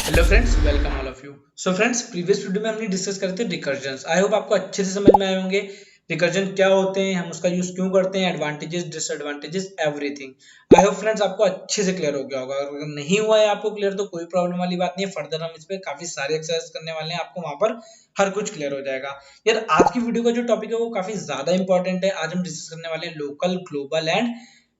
Hello friends, welcome all of you. So friends, previous video में हमने discuss करे थे रिकर्जन्स। आई होप आपको अच्छे से समझ में आए होंगे रिकर्जन क्या होते हैं, हम उसका यूज क्यों करते हैं, advantages disadvantages everything. I hope friends आपको अच्छे से क्लियर हो गया होगा। अगर नहीं हुआ है आपको क्लियर तो कोई प्रॉब्लम वाली बात नहीं है। फर्दर हम इस पे काफी सारे एक्सरसाइज करने वाले हैं, आपको वहां पर हर कुछ क्लियर हो जाएगा। यार आज की वीडियो का जो टॉपिक है वो काफी ज्यादा इंपॉर्टेंट है। आज हम डिस्कस करने वाले हैं local, global and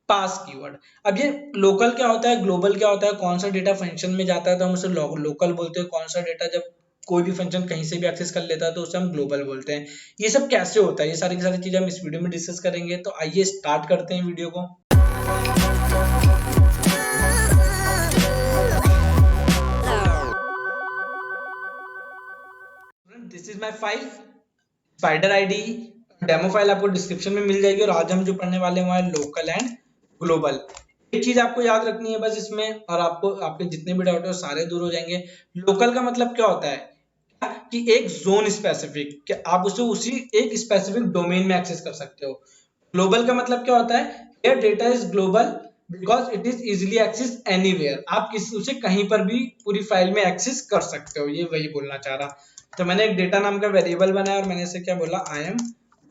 pass keyword. अब ये लोकल क्या होता है, ग्लोबल क्या होता है, कौन सा डेटा फंक्शन में जाता है तो हम उसे लोकल बोलते हैं, कौन सा डेटा जब कोई भी फंक्शन कहीं से भी एक्सेस कर लेता है तो उसे हम ग्लोबल बोलते हैं। ये सब कैसे होता है, ये सारी की सारी चीजें हम इस वीडियो में डिस्कस करेंगे। तो आइए स्टार्ट करते हैं वीडियो को। This is my file spider ID. Demo file आपको डिस्क्रिप्शन में मिल जाएगी। और आज हम जो पढ़ने वाले हैं वो है लोकल एंड ग्लोबल। एक चीज आपको याद रखनी है बस इसमें, और आपको आपके जितने भी डाउट है सारे दूर हो जाएंगे। लोकल का मतलब क्या होता है कि एक जोन स्पेसिफिक, कि आप उसे उसी एक स्पेसिफिक डोमेन में एक्सेस कर सकते हो। ग्लोबल का मतलब क्या होता है, ये data is global because it is easily access anywhere. आप किसी उसे कहीं पर भी पूरी फाइल में एक्सेस कर सकते हो, ये वही बोलना चाह रहा। तो मैंने एक डेटा नाम का वेरिएबल बनाया और मैंने इसे क्या बोला, आई एम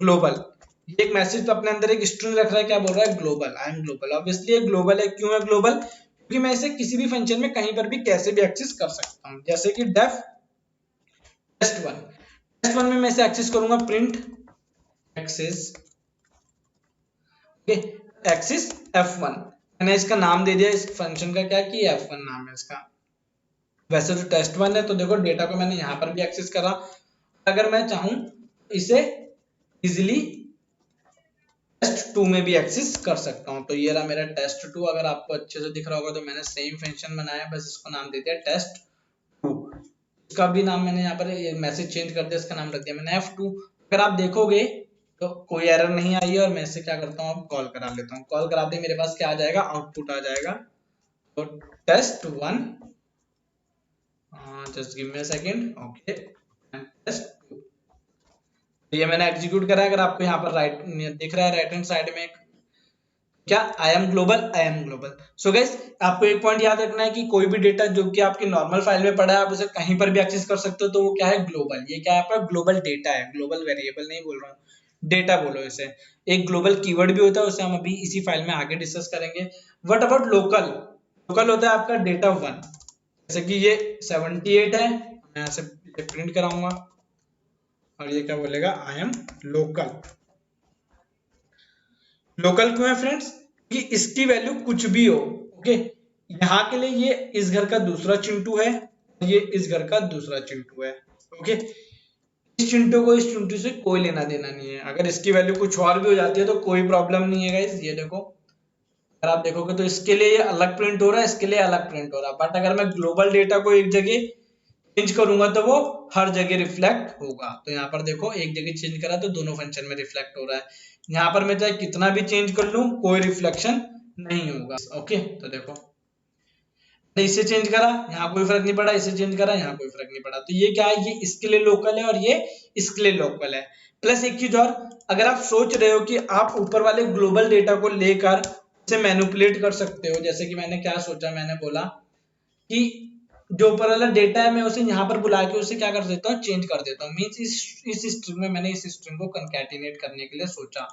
ग्लोबल। ये एक मैसेज तो अपने अंदर एक स्ट्रिंग रख रहा है, क्या बोल रहा है, global, I am global. Obviously global है, क्यों है ग्लोबल, क्योंकि मैं इसे किसी भी फंक्शन में कहीं पर भी कैसे भी एक्सेस कर सकता हूँ। जैसे कि डेफ टेस्ट वन में मैं इसे एक्सेस करूंगा, प्रिंट एक्सेस एक्सेस f1। मैंने इसका नाम दे दिया इस फंक्शन का, क्या कि f1 नाम है इसका। वैसे तो टेस्ट वन है तो देखो डेटा को मैंने यहां पर भी एक्सेस करा। अगर मैं चाहूं इसे इजिली टेस्ट टू में भी एक्सेस कर सकता हूं। तो ये रहा मेरा टेस्ट टू। अगर आपको अच्छे से दिख रहा होगा तो मैंने सेम फंक्शन बनाया, बस इसको नाम दे दिया टेस्ट टू। इसका भी नाम मैंने यहाँ पर मैसेज चेंज कर दिया, इसका नाम रख दिया मैंने f2। अगर आप देखोगे तो कोई एरर नहीं आई है। और मैं इसे क्या करता हूँ, अब कॉल करा लेता हूँ। कॉल कराते मेरे पास क्या आ जाएगा, आउटपुट आ जाएगा। तो test one, just give me a second, okay, test two. ये मैंने एग्जीक्यूट करा। अगर आपको यहाँ पर राइट दिख रहा है, राइट हैंड साइड में क्या, I am global, I am global. So guys, आपको एक पॉइंट याद रखना है कि कोई भी डेटा जो कि आपकी नॉर्मल फाइल में पड़ा है आप उसे कहीं पर भी एक्सेस कर सकते हो, तो वो क्या है, ग्लोबल। ये क्या है आपका, ग्लोबल डेटा है। ग्लोबल वेरिएबल नहीं बोल रहा हूँ, डेटा बोलो इसे। एक ग्लोबल कीवर्ड भी होता है, उसे हम अभी इसी फाइल में आगे डिस्कस करेंगे। व्हाट अबाउट लोकल, लोकल होता है आपका डेटा वन। जैसे कि ये 78 है, मैं यहाँ से प्रिंट कराऊंगा और ये क्या बोलेगा, आई एम लोकल। लोकल क्यों है फ्रेंड्स, कि इसकी वैल्यू कुछ भी हो। ओके, यहाँ के लिए ये इस घर का दूसरा चिंटू है, ये इस घर का दूसरा चिंटू है। ओके, इस चिंटू को इस चिंटू से कोई लेना देना नहीं है। अगर इसकी वैल्यू कुछ और भी हो जाती है तो कोई प्रॉब्लम नहीं है गाइस। ये देखो, अगर आप देखोगे तो इसके लिए ये अलग प्रिंट हो रहा है, इसके लिए अलग प्रिंट हो रहा है। बट अगर मैं ग्लोबल डेटा को एक जगह चेंज करूंगा तो वो हर जगह रिफ्लेक्ट होगा। तो यहाँ पर देखो, एक जगह चेंज करा तो दोनों फंक्शन में रिफ्लेक्ट हो रहा है। यहाँ पर मैं चाहे कितना भी चेंज कर लूं कोई रिफ्लेक्शन नहीं होगा। ओके, तो देखो इसे चेंज करा, यहाँ कोई फर्क नहीं पड़ा, इसे चेंज करा, यहाँ कोई फर्क नहीं पड़ा। तो ये क्या है, ये इसके लिए लोकल है और ये इसके लिए लोकल है। प्लस एक चीज और, अगर आप सोच रहे हो कि आप ऊपर वाले ग्लोबल डेटा को लेकर उसे मैनिपुलेट कर सकते हो, जैसे कि मैंने क्या सोचा, मैंने बोला कि जो ऊपर वाला डेटा है मैं उसे यहाँ पर बुला के उसे क्या कर देता हूँ, चेंज कर देता हूँ। मीन्स इस स्ट्रिंग में मैंने इस स्ट्रिंग को कंकैटिनेट करने के लिए सोचा,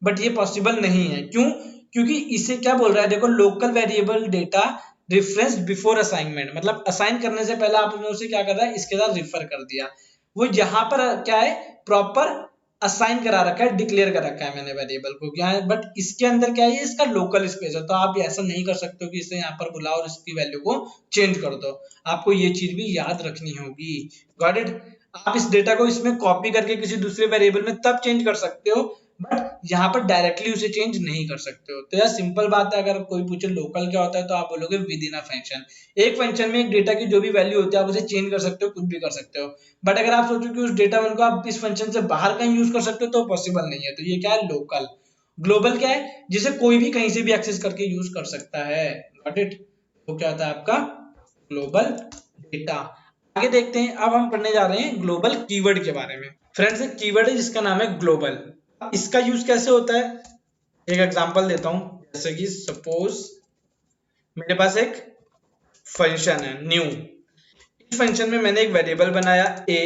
बट ये पॉसिबल नहीं है। क्यों, क्योंकि इसे क्या बोल रहा है, देखो, local variable data reference before assignment, मतलब असाइन करने से पहले आपने उसे क्या कर रहा है, इसके साथ रिफर कर दिया। वो यहाँ पर क्या है, प्रॉपर असाइन करा रखा है, डिक्लेयर कर रखा है मैंने वेरिएबल को क्या है। बट इसके अंदर क्या है, इसका लोकल स्पेस है। तो आप ऐसा नहीं कर सकते हो कि इसे यहाँ पर बुलाओ और इसकी वैल्यू को चेंज कर दो। आपको ये चीज भी याद रखनी होगी। Got it. आप इस डेटा को इसमें कॉपी करके किसी दूसरे वेरिएबल में तब चेंज कर सकते हो, बट यहाँ पर डायरेक्टली उसे चेंज नहीं कर सकते हो। तो यार सिंपल बात है, अगर कोई पूछे लोकल क्या होता है तो आप बोलोगे विद इन अ फंक्शन। एक फंक्शन में एक डेटा की जो भी वैल्यू होती है आप उसे चेंज कर सकते हो, कुछ भी कर सकते हो। बट अगर आप सोचो कि उस डेटा वन को आप इस फंक्शन से बाहर कहीं यूज कर सकते हो तो पॉसिबल नहीं है। तो ये क्या है, लोकल। ग्लोबल क्या है, जिसे कोई भी कहीं से भी एक्सेस करके यूज कर सकता है। Got it. तो क्या होता है आपका ग्लोबल डेटा। आगे देखते हैं, अब हम पढ़ने जा रहे हैं ग्लोबल कीवर्ड के बारे में। फ्रेंड्स, एक कीवर्ड है जिसका नाम है ग्लोबल। इसका यूज कैसे होता है, एक एग्जांपल देता हूं। जैसे कि सपोज मेरे पास एक फंक्शन है न्यू, इस फंक्शन में मैंने एक वेरिएबल बनाया a,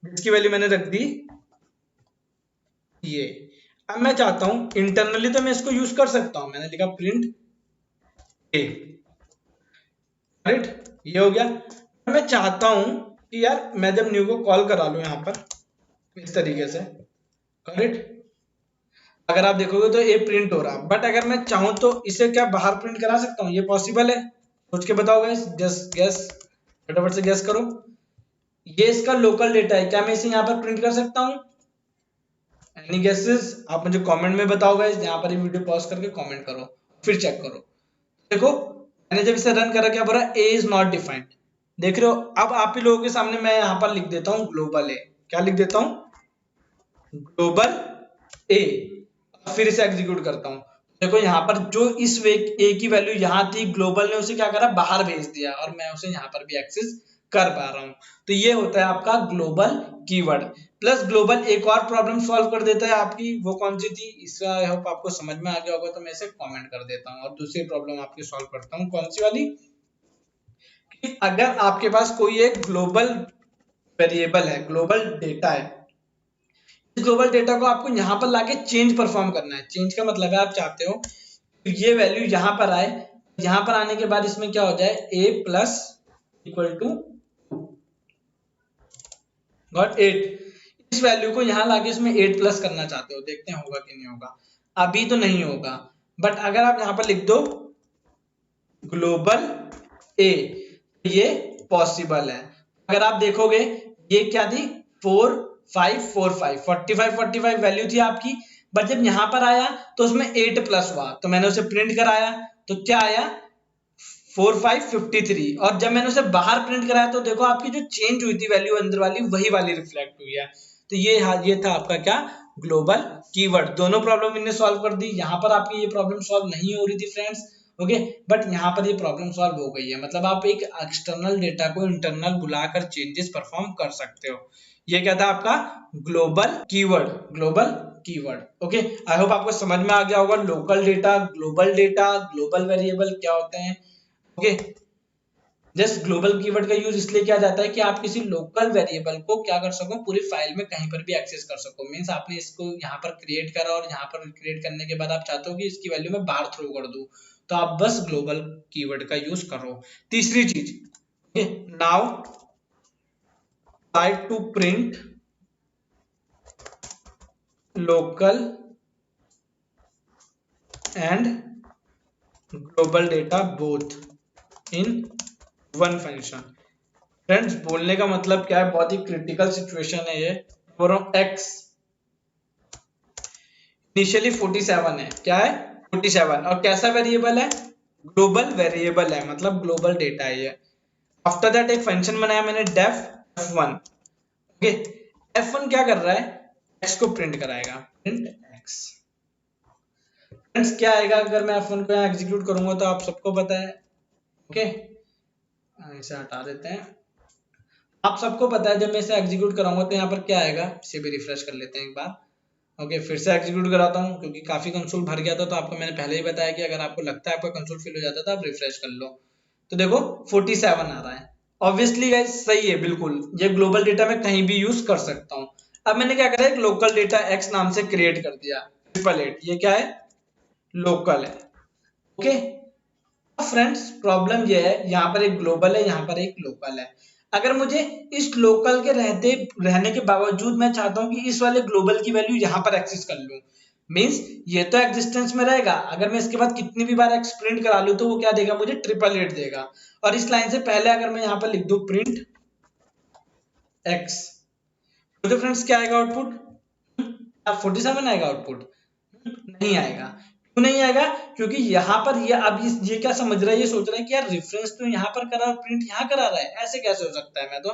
जिसकी वैल्यू मैंने रख दी ये। अब मैं चाहता हूं इंटरनली तो मैं इसको यूज कर सकता हूं, मैंने लिखा प्रिंट a, राइट, ये हो गया। मैं चाहता हूं कि यार मैं जब न्यू को कॉल करा लूं यहां पर इस तरीके से, करेक्ट, अगर आप देखोगे तो ए प्रिंट हो रहा, बट अगर मैं चाहूं तो इसे क्या बाहर प्रिंट करा सकता हूं? ये पॉसिबल है? सोच के बताओ गाइस, जस्ट गैस, फटाफट से गैस करो। ये इसका लोकल डेटा है, क्या मैं इसे यहाँ पर प्रिंट कर सकता हूं? Any guesses? आप मुझे कमेंट में बताओ गाइस, यहाँ पर ये वीडियो पॉज करके कमेंट करो, फिर चेक करो। देखो मैंने जब इसे रन करा, क्या बोला? ए इज नॉट डिफाइंड, देख रहे हो? अब आप ही लोगों के सामने मैं यहाँ पर लिख देता हूँ ग्लोबल ए, क्या लिख देता हूँ? ग्लोबल ए। फिर इसे एग्जीक्यूट करता हूं, देखो यहाँ पर जो इस ए की वैल्यू यहाँ थी, ग्लोबल ने उसे क्या करा? बाहर भेज दिया, और मैं उसे यहाँ पर भी एक्सेस कर पा रहा हूं। तो ये होता है आपका ग्लोबल कीवर्ड। प्लस ग्लोबल एक और प्रॉब्लम सॉल्व कर देता है आपकी, वो कौन सी थी? इसका आई होप आपको समझ में आ गया होगा, तो मैं इसे कमेंट कर देता हूँ और दूसरी प्रॉब्लम आपकी सॉल्व करता हूँ। कौन सी वाली? कि अगर आपके पास कोई एक ग्लोबल वेरिएबल है, ग्लोबल डेटा है, इस ग्लोबल डेटा को आपको यहाँ पर लाके चेंज परफॉर्म करना है। चेंज का मतलब है आप चाहते हो ये वैल्यू यहाँ पर आए, यहाँ पर आने के बाद इसमें क्या हो जाए? a plus equal to got 8। इस वैल्यू को यहाँ लाके इसमें 8 प्लस करना चाहते हो, देखते हैं होगा कि नहीं होगा। अभी तो नहीं होगा, बट अगर आप यहाँ पर लिख दो ग्लोबल a, ये पॉसिबल है। अगर आप देखोगे ये क्या थी? 4 5 4 5 45 45 वैल्यू थी आपकी, बट जब यहां पर आया तो उसमें 8 प्लस हुआ, तो मैंने उसे प्रिंट कराया, तो क्या आया? 4 5 53। और जब मैंने उसे बाहर प्रिंट कराया तो देखो आपकी जो चेंज हुई थी वैल्यू अंदर वाली, वही वाली रिफ्लेक्ट हुई है। तो ये था आपका क्या? Global keyword. दोनों प्रॉब्लम इन्हें सॉल्व कर दी। यहाँ पर आपकी ये प्रॉब्लम सॉल्व नहीं हो रही थी फ्रेंड्स, ओके, बट यहाँ पर ये प्रॉब्लम सॉल्व हो गई है। मतलब आप एक एक्सटर्नल डेटा को इंटरनल बुलाकर चेंजेस परफॉर्म कर सकते हो। ये क्या था आपका? Global keyword, global keyword. Okay, I hope आपको समझ में आ गया होगा लोकल डेटा, ग्लोबल वेरिएबल क्या होते हैं। ओके, जस्ट ग्लोबल कीवर्ड का यूज इसलिए किया जाता है कि आप किसी लोकल वेरिएबल को क्या कर सको? पूरी फाइल में कहीं पर भी एक्सेस कर सको। मींस आपने इसको यहाँ पर क्रिएट करा और यहाँ पर क्रिएट करने के बाद आप चाहते हो कि इसकी वैल्यू मैं बाहर थ्रो कर दूं, तो आप बस ग्लोबल कीवर्ड का यूज करो। तीसरी चीज, now try to print local and global data both in one function. Friends, बोलने का मतलब क्या है? बहुत ही क्रिटिकल सिचुएशन है ये। बोल रहा हूं x इनिशियली 47 है, क्या है? 47, और कैसा वेरिएबल है? ग्लोबल वेरिएबल है, मतलब ग्लोबल डेटा है ये। आफ्टर दैट एक फंक्शन बनाया मैंने डेफ f1। ओके, f1 क्या कर रहा है? x को प्रिंट कराएगा, प्रिंट x। फ्रेंड्स, क्या आएगा अगर मैं f1 को यहाँ एग्जीक्यूट करूंगा? तो आप सबको पता है, ओके, इसे हटा देते हैं। आप सबको पता है जब मैं इसे एग्जीक्यूट कराऊंगा तो यहाँ पर क्या आएगा? इसे भी रिफ्रेश कर लेते हैं एक बार। ओके, फिर से एग्जीक्यूट कराता हूँ क्योंकि काफी कंसोल भर गया था। तो आपको मैंने पहले ही बताया कि अगर आपको लगता है आपका कंसोल फिल हो जाता है तो आप रिफ्रेश कर लो। तो देखो 47 आ रहा है। ऑब्वियसली गाइस सही है, बिल्कुल ये ग्लोबल डेटा मैं कहीं भी यूज कर सकता हूँ। अब मैंने क्या करा? एक लोकल डेटा x नाम से क्रिएट कर दिया, 888। ये क्या है? लोकल है। ओके फ्रेंड्स, प्रॉब्लम ये है, यहाँ पर एक ग्लोबल है, यहाँ पर एक लोकल है। अगर मुझे इस लोकल के रहने के बावजूद मैं चाहता हूं कि इस वाले ग्लोबल की वैल्यू यहाँ पर एक्सेस कर लूं, मींस ये तो एग्जिस्टेंस में रहेगा। अगर मैं इसके बाद कितनी भी बार एक्स प्रिंट करा लूं तो वो क्या देगा? मुझे 888 देगा। और इस लाइन से पहले अगर मैं यहाँ पर लिख दूं प्रिंट एक्स, तो फ्रेंड्स क्या आएगा आउटपुट? 47 आएगा आउटपुट? नहीं आएगा। क्यों नहीं आएगा? क्योंकि यहाँ पर ये क्या समझ रहा है? ये सोच रहा है कि यार रेफरेंस तो यहाँ पर करा और प्रिंट यहाँ करा रहा है, ऐसे कैसे हो सकता है? मैं तो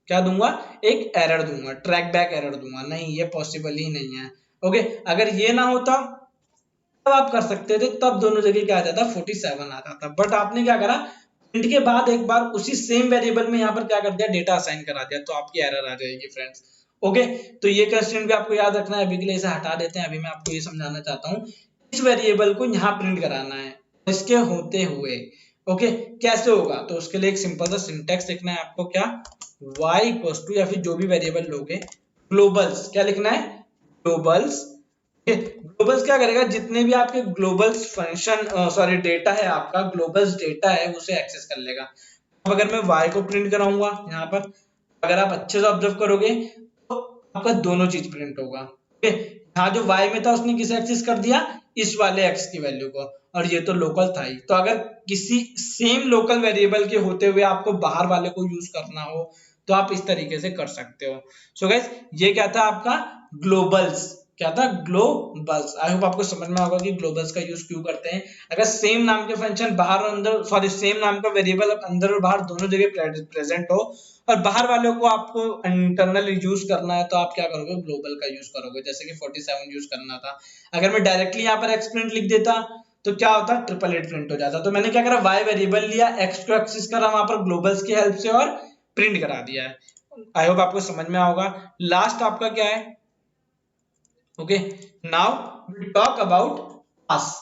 क्या दूंगा? एक एरर दूंगा, ट्रैक बैक एरर दूंगा। नहीं, ये पॉसिबल ही नहीं है। ओके, अगर ये ना होता तब आप कर सकते थे, तब दोनों जगह क्या आ जाता? 47 आ जाता। बट आपने क्या करा? प्रिंट के बाद एक बार उसी सेम वेरिएबल में यहाँ पर क्या कर दिया? डेटा असाइन करा दिया, तो आपकी एरर आ जाएगी फ्रेंड्स। ओके, तो ये कंस्ट्रेंट भी आपको याद रखना है। अभी के लिए इसे हटा देते हैं। अभी मैं आपको ये समझाना चाहता हूँ, इस वेरिएबल को यहाँ प्रिंट कराना है। इसके होते हुए ओके कैसे होगा, तो उसके लिए एक सिंपल सा सिंटेक्स लिखना है आपको, क्या y इक्वल्स टू या फिर जो भी वेरिएबल लोगे ग्लोबल्स, क्या लिखना है ग्लोबल्स। ग्लोबल्स क्या करेगा, जितने भी आपके ग्लोबल्स फंक्शन सॉरी डेटा है, आपका ग्लोबल्स डेटा है उसे एक्सेस कर लेगा। अब अगर मैं y को प्रिंट कराऊंगा यहाँ पर, अगर आप अच्छे से ऑब्जर्व करोगे तो आपका दोनों चीज प्रिंट होगा। ओके यहाँ जो y में था उसने किसे एक्सेस कर दिया, इस वाले x की वैल्यू को, और ये तो लोकल था ही। तो अगर किसी सेम लोकल वेरिएबल के होते हुए आपको बाहर वाले को यूज करना हो तो आप इस तरीके से कर सकते हो। सो गाइस ये क्या था आपका ग्लोबल्स, क्या था ग्लोबल्स। आई होप आपको समझ में होगा कि ग्लोबल्स का यूज क्यों करते हैं। अगर सेम नाम के फंक्शन बाहर और अंदर, सॉरी सेम नाम का वेरिएबल अंदर और बाहर दोनों जगह प्रेजेंट हो और बाहर वालों को आपको इंटरनल यूज करना है तो आप क्या करोगे, ग्लोबल का यूज करोगे। जैसे कि 47 यूज करना था, अगर मैं डायरेक्टली यहाँ पर एक्स प्रिंट लिख देता तो क्या होता, 888 प्रिंट हो जाता। तो मैंने क्या करा, y वेरिएबल लिया, x को एक्सेस करा वहां पर ग्लोबल्स की हेल्प से और प्रिंट करा दिया है। आई होप आपको समझ में होगा। लास्ट आपका क्या है, okay now we talk about pass.